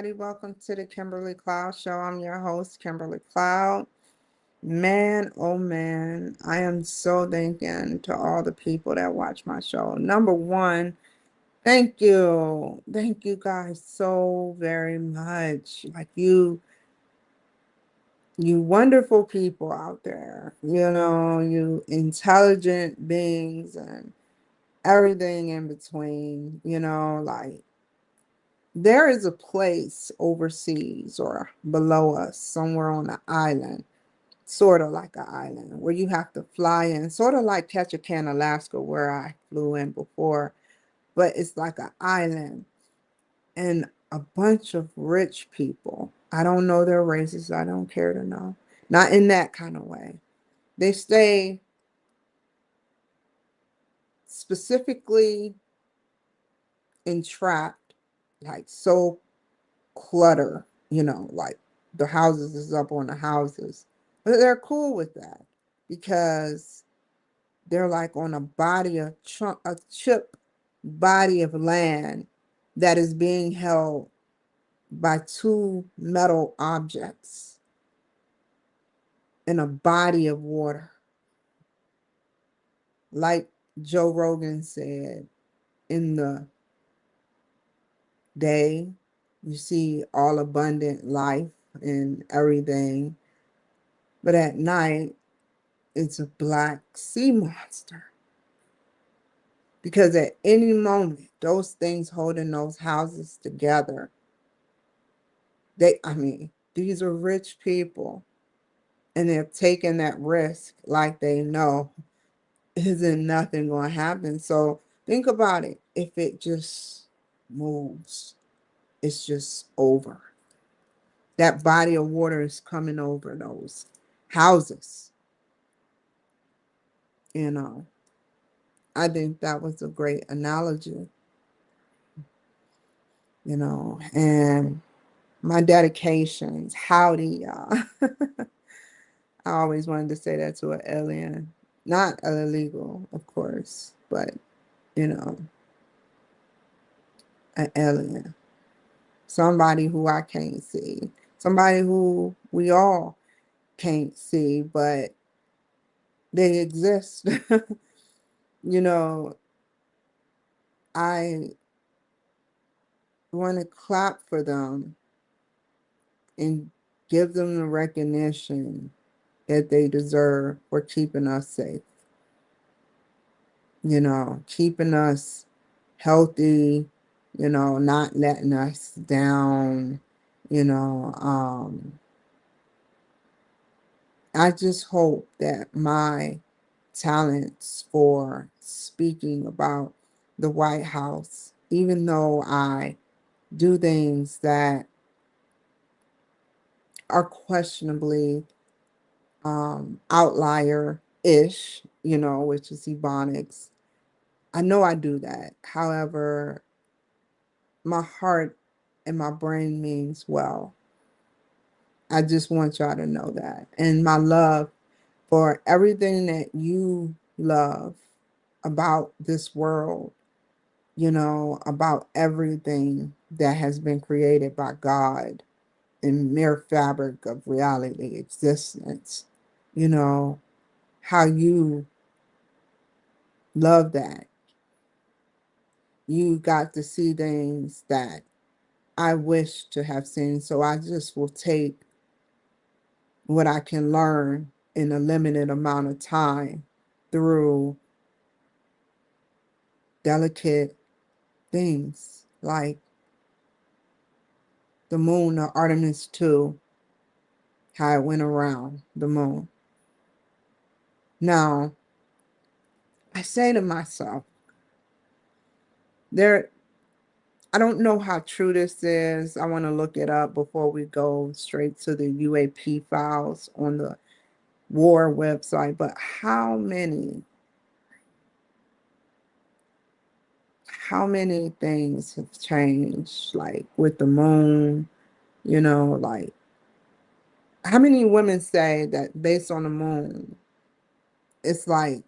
everybody. Welcome to the Kimberly Cloud Show. I'm your host, Kimberly Cloud. Man, oh man, I am so thanking to all the people that watch my show. Number one, thank you. Thank you guys so very much. Like you wonderful people out there, you intelligent beings and everything in between, like there is a place overseas or below us, somewhere on the island, sort of like an island, where you have to fly in, sort of like Ketchikan, Alaska, where I flew in before, but it's like an island and a bunch of rich people. I don't know their races. I don't care to know. Not in that kind of way. They stay specifically entrapped, like so clutter, like the houses is up on the houses. But they're cool with that because they're like on a a chip body of land that is being held by two metal objects in a body of water. Like Joe Rogan said, in the day, you see all abundant life and everything. But at night, it's a black sea monster. Because at any moment, those things holding those houses together, these are rich people and they're taking that risk like they know isn't nothing going to happen. So think about it. If it just moves, it's just over. That body of water is coming over those houses. You know, I think that was a great analogy, and my dedications, howdy, y'all. I always wanted to say that to an alien. Not illegal, of course, but, you know, an alien. Somebody who I can't see. Somebody who we all can't see, but they exist. you know, I want to clap for them and give them the recognition that they deserve for keeping us safe. Keeping us healthy, not letting us down, you know. I just hope that my talents for speaking about the White House, even though I do things that are questionably outlier-ish, which is Ebonics. I know I do that. However, my heart and my brain means well. I just want y'all to know that. And my love for everything that you love about this world, about everything that has been created by God in mere fabric of reality existence, how you love that. You got to see things that I wish to have seen. So I just will take what I can learn in a limited amount of time through delicate things like the moon or Artemis 2, how it went around the moon. Now, I say to myself, I don't know how true this is. I want to look it up before we go straight to the UAP files on the war website, but how many things have changed, like with the moon, like how many women say that based on the moon, it's like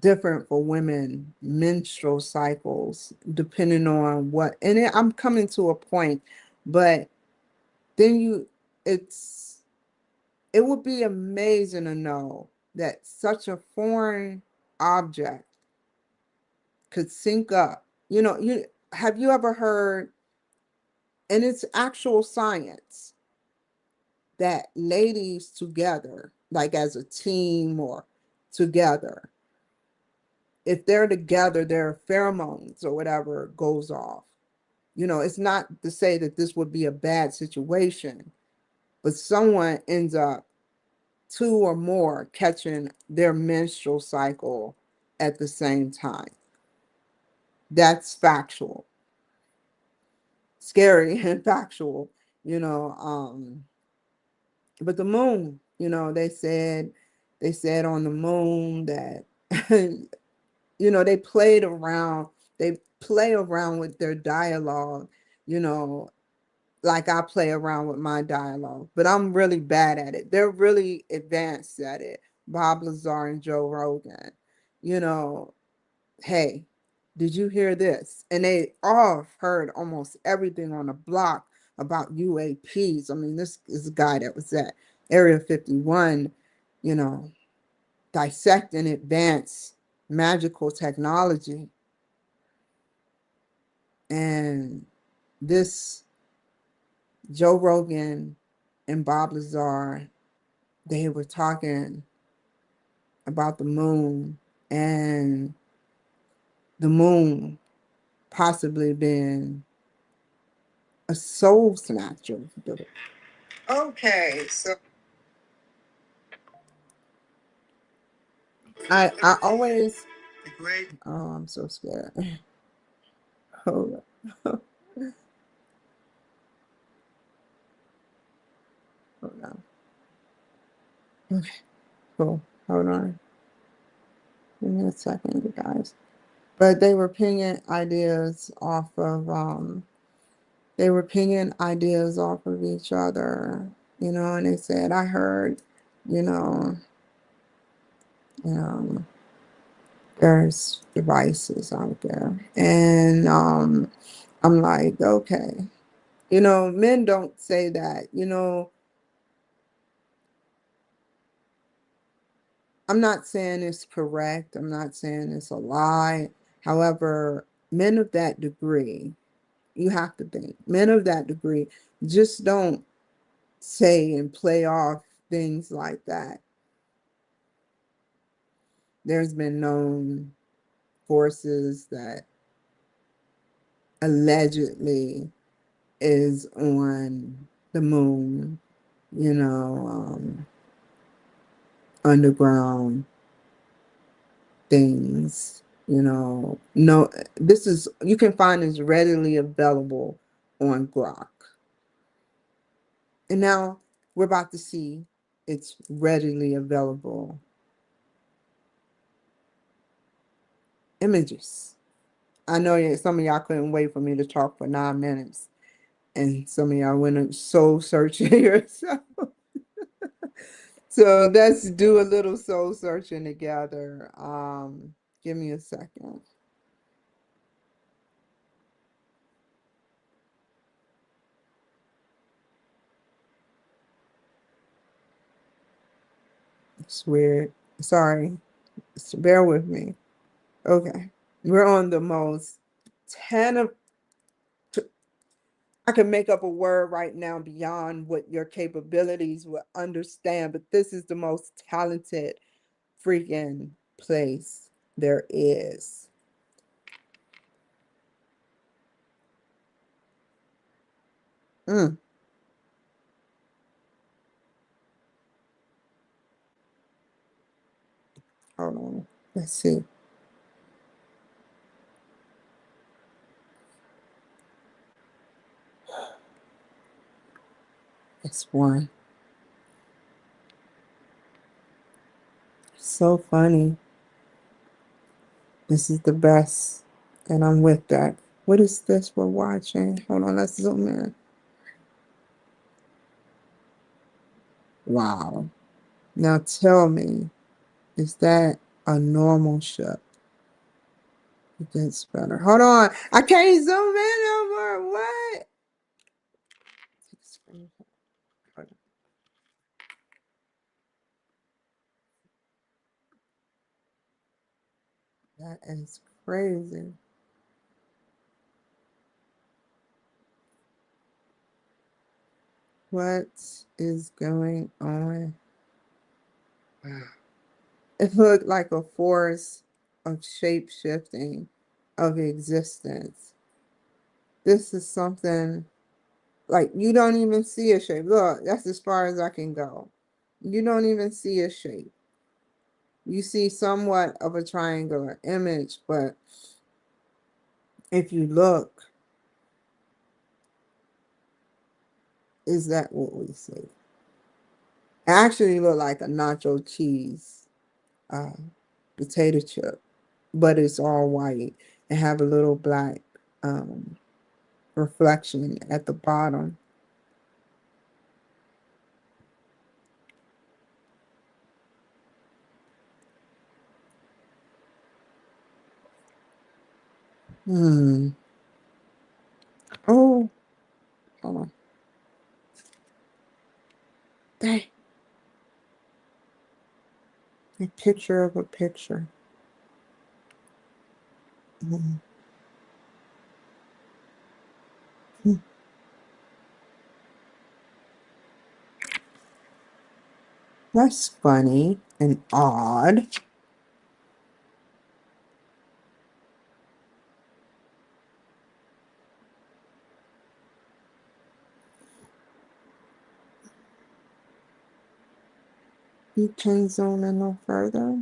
different for women menstrual cycles depending on what, and I'm coming to a point But then it would be amazing to know that such a foreign object could sync up. Have you ever heard, and it's actual science, that ladies together, like as a team or together, if they're together, their pheromones or whatever goes off. It's not to say that this would be a bad situation, but someone ends up, two or more, catching their menstrual cycle at the same time. That's factual. Scary and factual, you know. But the moon, they said on the moon that they play around with their dialogue, you know, like I play around with my dialogue, but I'm really bad at it. They're really advanced at it. Bob Lazar and Joe Rogan, you know, hey, did you hear this? And they all heard almost everything on the block about UAPs. I mean, this is a guy that was at Area 51, you know, dissecting advanced magical technology. And this Joe Rogan and Bob Lazar, they were talking about the moon, and the moon possibly being a soul snatcher. Okay, so I always, oh, I'm so scared. Hold on. Hold on. Okay, cool. Hold on. Give me a second, you guys. But they were pinging ideas off of each other, and they said, I heard, you know, um, there's devices out there. And I'm like, okay. Men don't say that. I'm not saying it's correct. I'm not saying it's a lie. However, men of that degree, you have to think, men of that degree just don't say and play off things like that. There's been known forces that allegedly is on the moon, underground things, no, you can find this readily available on Grok. And now we're about to see it's readily available images. I know some of y'all couldn't wait for me to talk for 9 minutes, and some of y'all went soul searching yourself. So let's do a little soul searching together. Give me a second. It's weird. Sorry. Bear with me. Okay. We're on the most 10 of I can make up a word right now beyond what your capabilities will understand, but this is the most talented freaking place there is. Mm. Hold on. Let's see. It's one. So funny. This is the best. And I'm with that. What is this we're watching? Hold on, let's zoom in. Wow. Now tell me, is that a normal ship? It gets better. Hold on. I can't zoom in no more. What? That is crazy. What is going on? Wow. It looked like a force of shape shifting of existence. This is something like you don't even see a shape. Look, that's as far as I can go. You don't even see a shape. You see somewhat of a triangular image, but if you look, is that what we see? It actually look like a nacho cheese uh, potato chip, but it's all white and have a little black um, reflection at the bottom. Hmm. Oh, hold on. Dang. A picture of a picture. Hmm. That's funny and odd. You can't zoom in no further.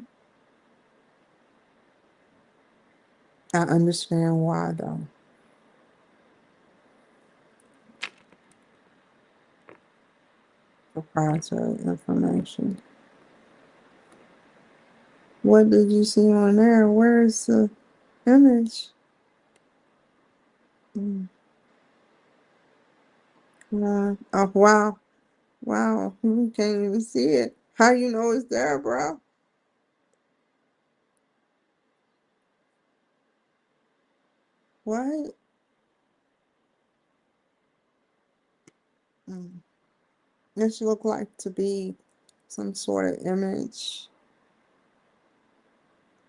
I understand why though. Proprietary information. What did you see on there? Where's the image? Mm. Oh wow. Wow. You can't even see it. How you know it's there, bro? What? Mm. This look like to be some sort of image.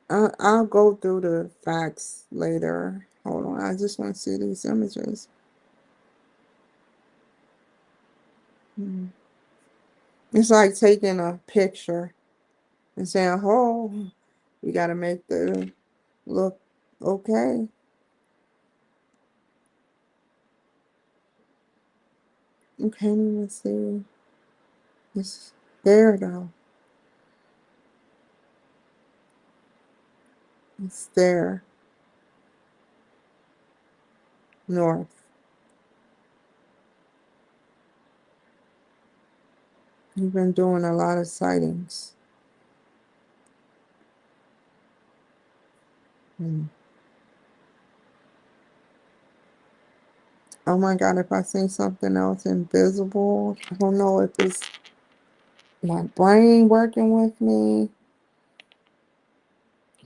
I'll go through the facts later. Hold on. I just want to see these images. Mm. It's like taking a picture and saying, oh, you got to make the look okay. You can't even see. It's there though. It's there. North. You've been doing a lot of sightings. Mm. Oh my God, if I see something else invisible, I don't know if it's my brain working with me.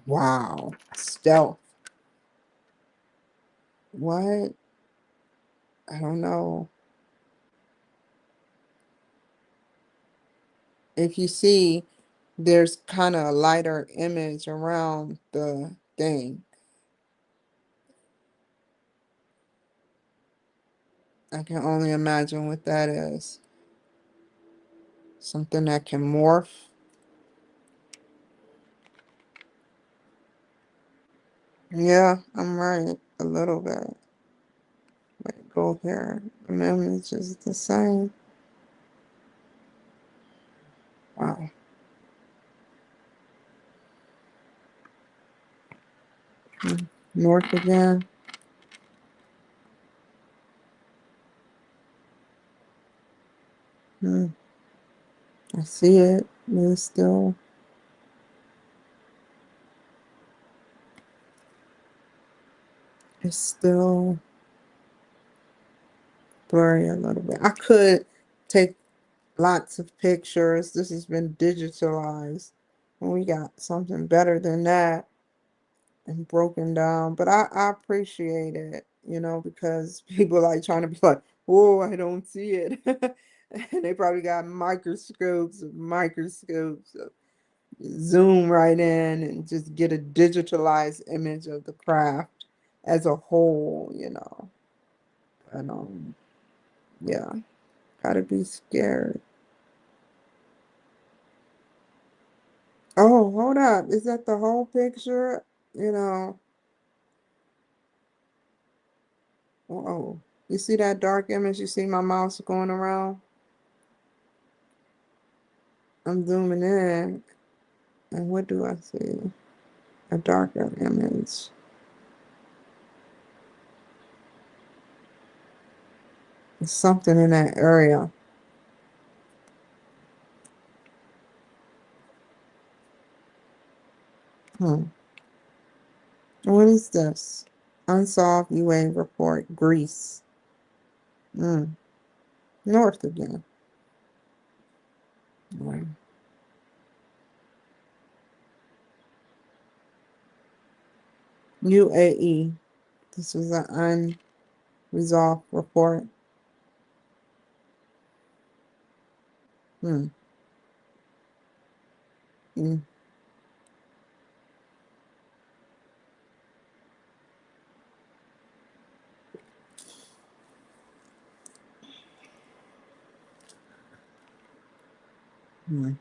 Wow. Stealth. What? I don't know. If you see, there's kind of a lighter image around the thing. I can only imagine what that is. Something that can morph. Yeah, I'm right. A little bit. Wait, go here. The image is the same. Wow. Mm. North again. Mm. I see it. It's still blurry a little bit. I could take lots of pictures. This has been digitalized. And we got something better than that and broken down. But I appreciate it, because people like trying to be like, oh, I don't see it. And they probably got microscopes of microscopes of zoom right in and just get a digitalized image of the craft as a whole, you know. And yeah, gotta be scared. Oh, hold up. Is that the whole picture? You know, oh, you see that dark image? You see my mouse going around? I'm zooming in, and what do I see? A darker image. It's something in that area. Hmm. What is this? Unsolved UA report, Greece. Hmm. North again. Right. UAE. This was an unresolved report. Hmm. Hmm. Hmm.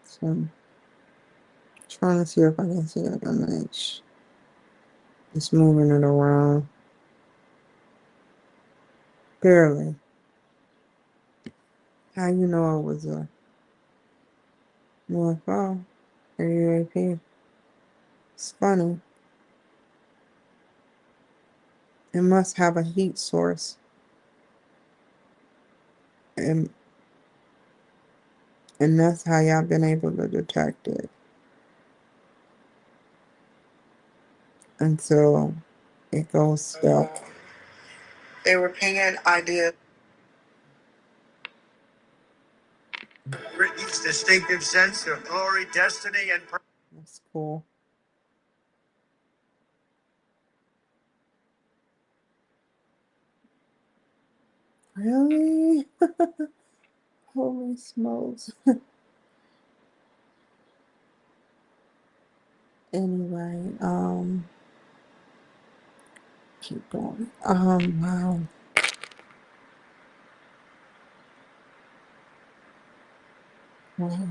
So I'm trying to see if I can see an image. Just moving it around. Barely. How you know it was a UFO or UAP? It's funny. It must have a heat source. And and that's how y'all been able to detect it until it goes stuck. They were pinging ideas. Britain's distinctive sense of glory, destiny, and purpose. That's cool. Really? Holy smokes. Anyway, keep going. Wow. Wow.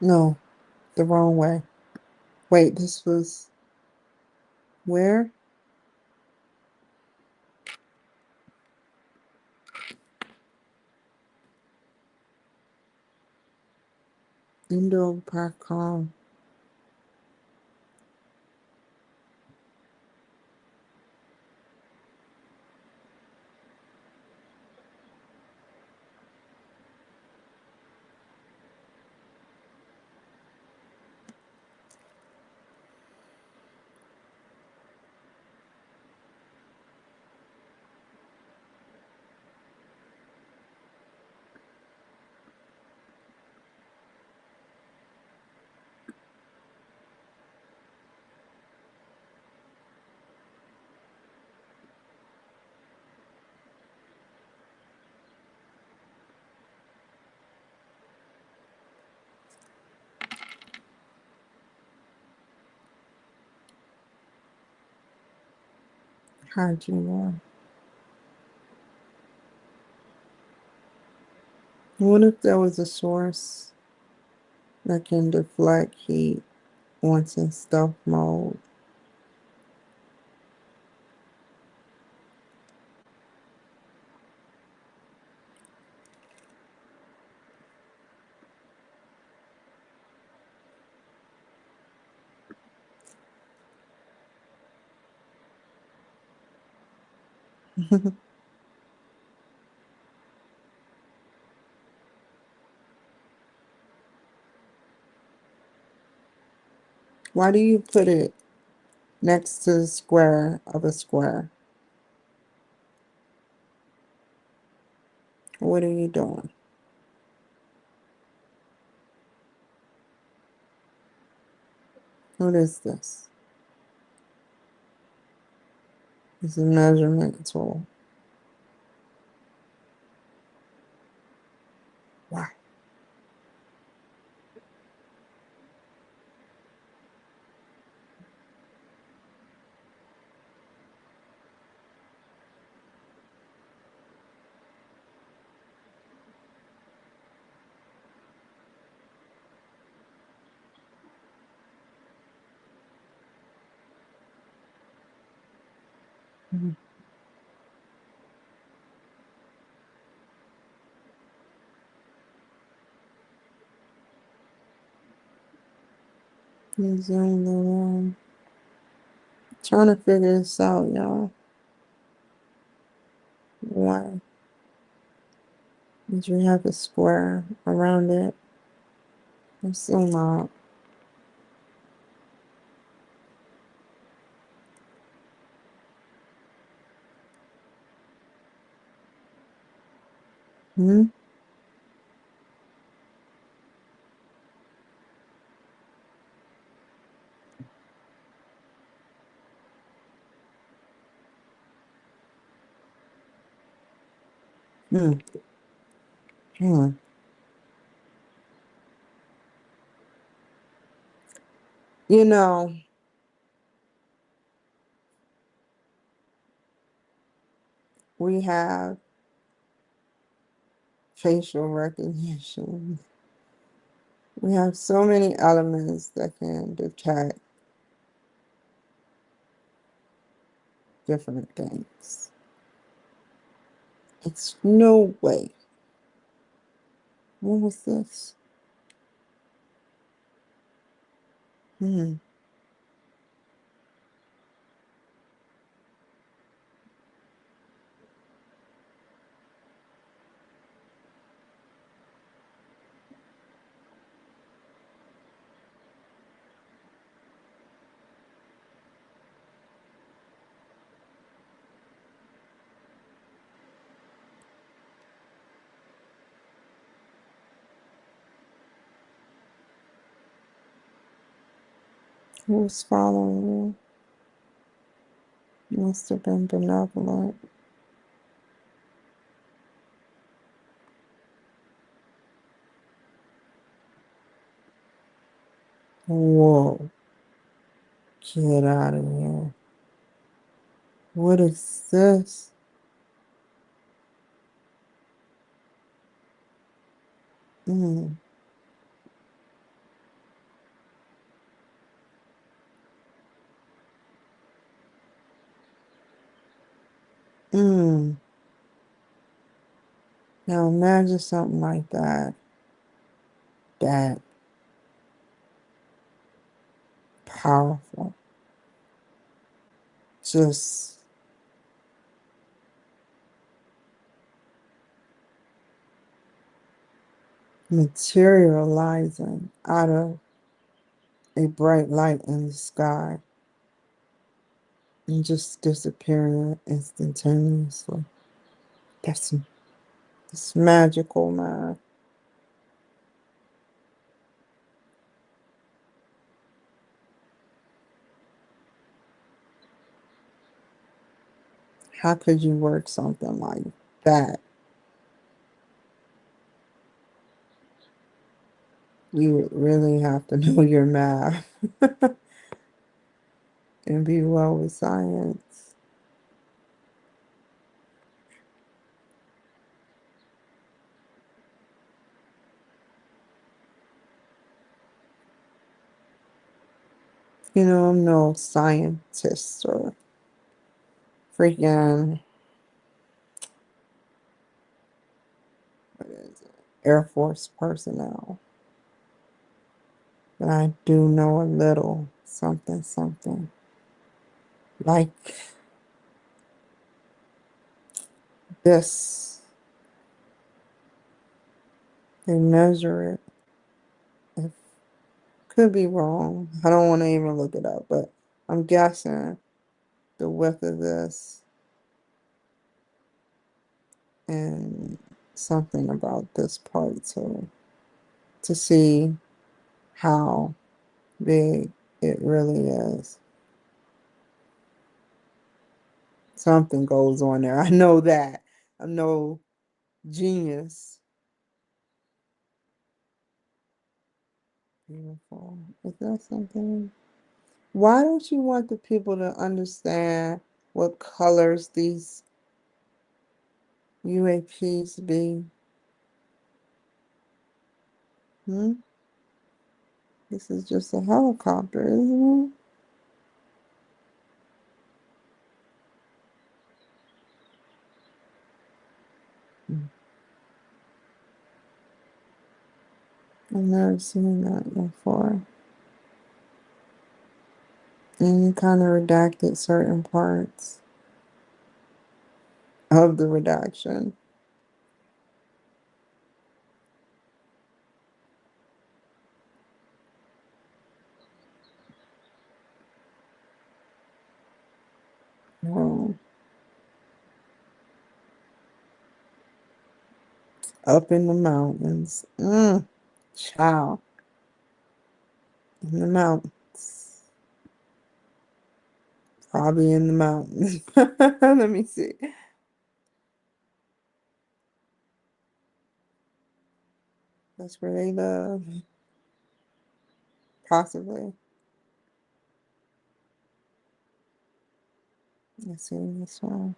No, the wrong way. Wait, this was where? Indo-Pakistan. How'd you know? What if there was a source that can deflect heat once in stealth mode? Why do you put it next to the square of a square? What are you doing? What is this? It's a measurement tool. Wow. Mhm. You zoom in. Trying to figure this out, y'all. Why did you have a square around it? Let's zoom out. Hmm? Hmm. Hmm. You know, we have facial recognition. We have so many elements that can detect different things. It's no way. What was this? Hmm. Who's following you? Must have been benevolent. Whoa. Get out of here. What is this? Mm. Mm. Now imagine something like that. That powerful. Just materializing out of a bright light in the sky and just disappearing instantaneously. That's magical, man. How could you work something like that? You would really have to know your math and be well with science. You know, I'm no scientist or freaking, what is it, Air Force personnel. But I do know a little something, something. Like this, they measure it. It could be wrong. I don't want to even look it up, but I'm guessing the width of this and something about this part too, to see how big it really is. Something goes on there. I know that. I'm no genius. Beautiful. Is that something? Why don't you want the people to understand what colors these UAPs be? Hmm? This is just a helicopter, isn't it? I've never seen that before. And you kind of redacted certain parts of the redaction. Well, up in the mountains. Child. In the mountains. Probably in the mountains. Let me see. That's where they live. Possibly. Let's see this one.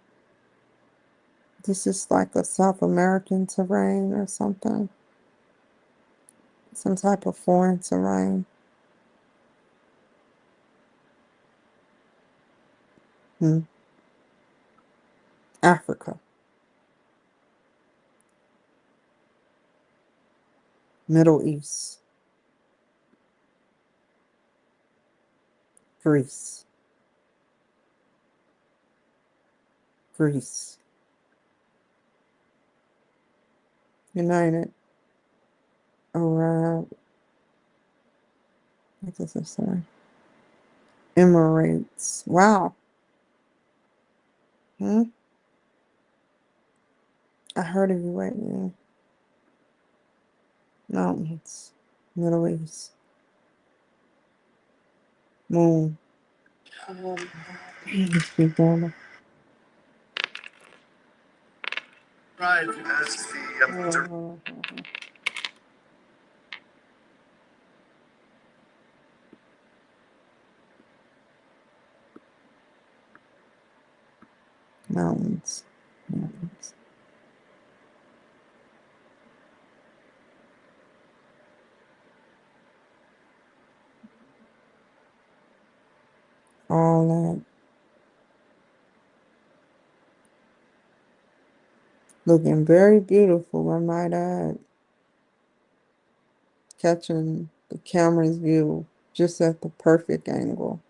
This is like a South American terrain or something. Some type of foreign terrain. Africa. Middle East. Greece. Greece. United Arab. What does it say? Emirates. Wow. I heard of UAE. Mountains. Middle East. Moon. Let's be better. Right. As the mountains. Mountains. All that. Looking very beautiful, I might add. Catching the camera's view just at the perfect angle.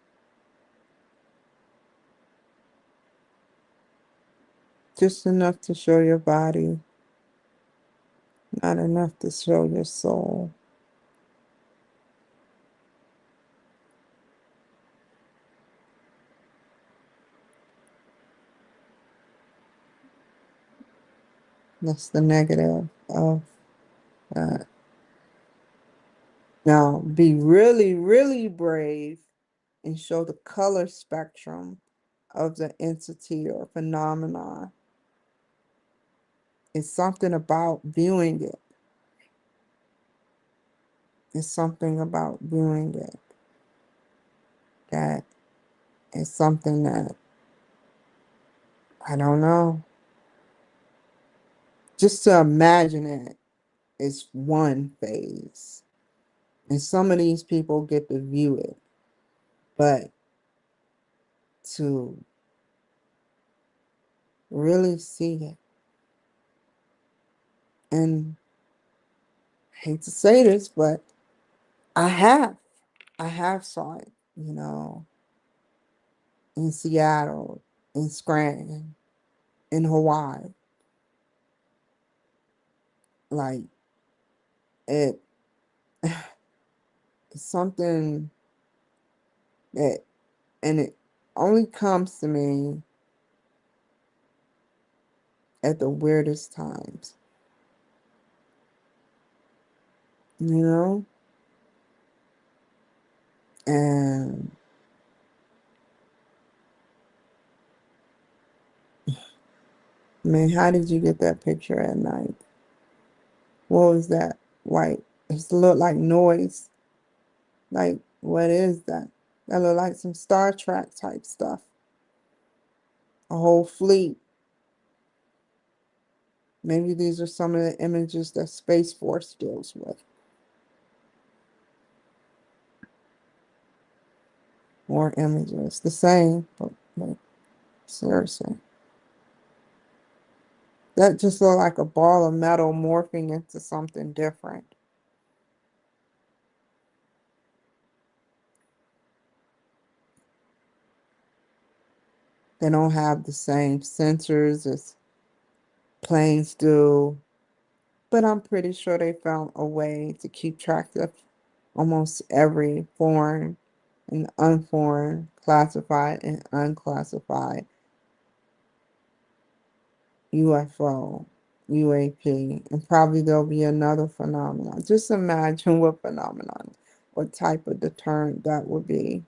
Just enough to show your body, not enough to show your soul. That's the negative of that. Now, be really, really brave and show the color spectrum of the entity or phenomenon. It's something about viewing it. It's something about viewing it that is something that, I don't know. Just to imagine it is one phase. And some of these people get to view it. But to really see it, and I hate to say this, but I have. I have saw it, in Seattle, in Scranton, in Hawaii. Like it it's something that, and it only comes to me at the weirdest times. you know? And I mean, how did you get that picture at night? What was that white? It looked like noise. Like, what is that? That looked like some Star Trek type stuff. A whole fleet. Maybe these are some of the images that Space Force deals with. More images. The same, but seriously. That just looked like a ball of metal morphing into something different. They don't have the same sensors as planes do, but I'm pretty sure they found a way to keep track of almost every foreign and unforeign, classified and unclassified UFO, UAP, and probably there'll be another phenomenon. Just imagine what phenomenon, what type of deterrent that would be.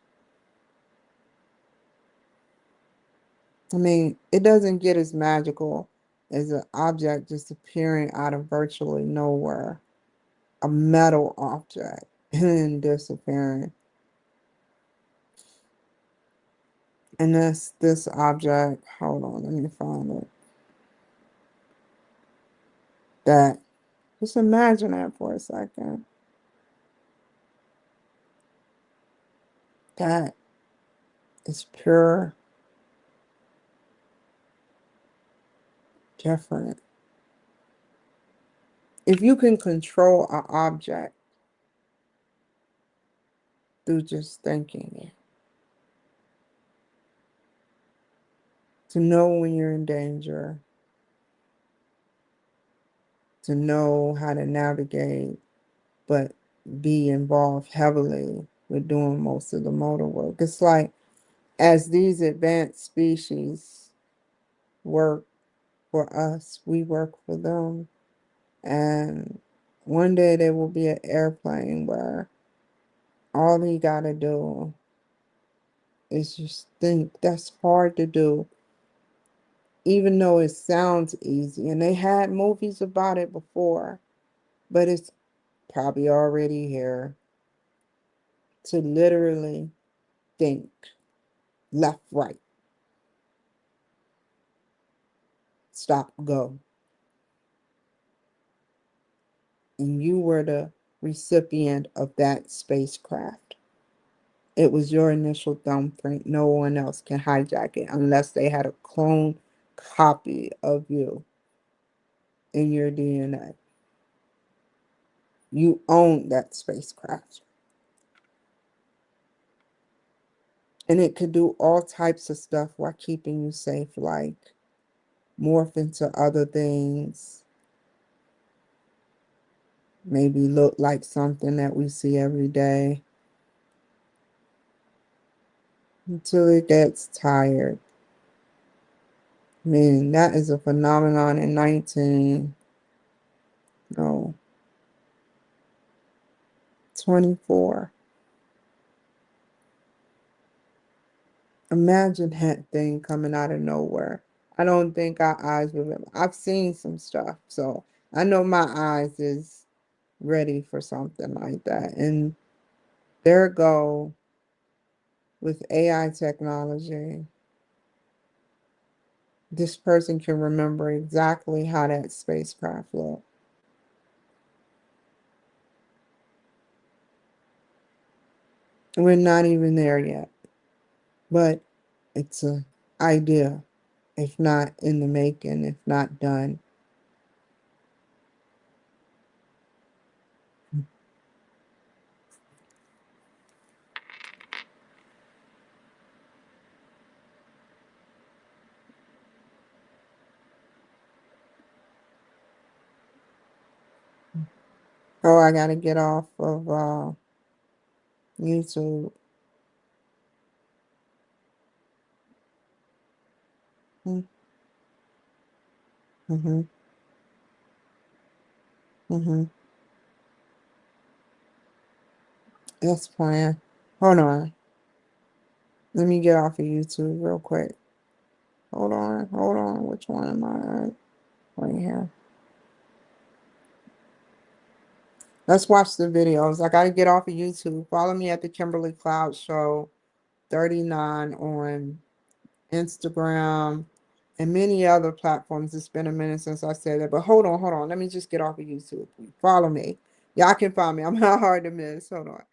I mean, it doesn't get as magical as an object just appearing out of virtually nowhere, a metal object, and disappearing. And this object, hold on, let me find it. That, just imagine that for a second. That is pure different. If you can control an object through just thinking it, to know when you're in danger, to know how to navigate, but be involved heavily with doing most of the motor work. It's like as these advanced species work for us, we work for them. And one day there will be an airplane where all you gotta do is just think. That's hard to do, even though it sounds easy. And they had movies about it before, but it's probably already here to literally think left, right, stop, go. And you were the recipient of that spacecraft. It was your initial thumbprint. No one else can hijack it unless they had a clone copy of you in your DNA. You own that spacecraft. And it could do all types of stuff while keeping you safe, like morph into other things, maybe look like something that we see every day until it gets tired. I mean, that is a phenomenon in 24. Imagine that thing coming out of nowhere. I don't think our eyes will. I've seen some stuff, so I know my eyes is ready for something like that. And there go with AI technology. This person can remember exactly how that spacecraft looked. We're not even there yet, but it's an idea, if not in the making, if not done. Oh, I gotta get off of YouTube. Mm-hmm. Mm-hmm. That's playing. Hold on. Let me get off of YouTube real quick. Hold on. Hold on. Which one am I at? Right here. Let's watch the videos. I got to get off of YouTube. Follow me at the Kimberly Cloud Show 39 on Instagram and many other platforms. It's been a minute since I said that. But hold on. Let me just get off of YouTube. Follow me. Y'all can find me. I'm not hard to miss. Hold on.